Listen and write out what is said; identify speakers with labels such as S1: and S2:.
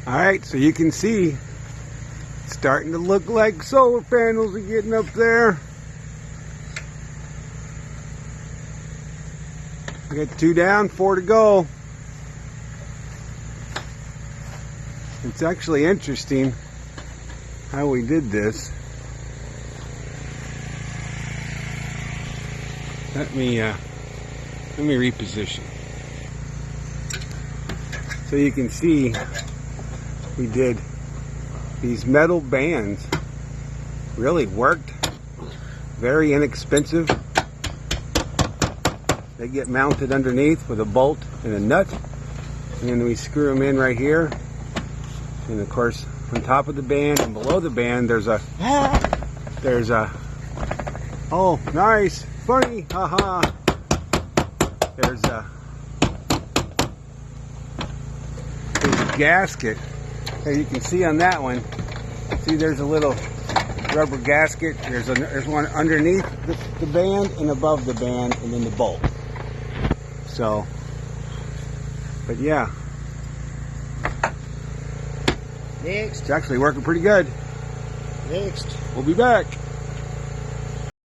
S1: Alright, so you can see it's starting to look like solar panels are getting up there. I got 2 down, 4 to go. It's actually interesting how we did this. Let me reposition. So you can see we did these metal bands. Really worked. Very inexpensive. They get mounted underneath with a bolt and a nut, and then we screw them in right here. And of course, on top of the band and below the band, there's a oh, nice, funny, haha. There's a gasket. There you can see on that one. See, there's a little rubber gasket. There's one underneath the band and above the band, and then the bolt. So, but yeah.
S2: Next.
S1: It's actually working pretty good.
S2: Next.
S1: We'll be back.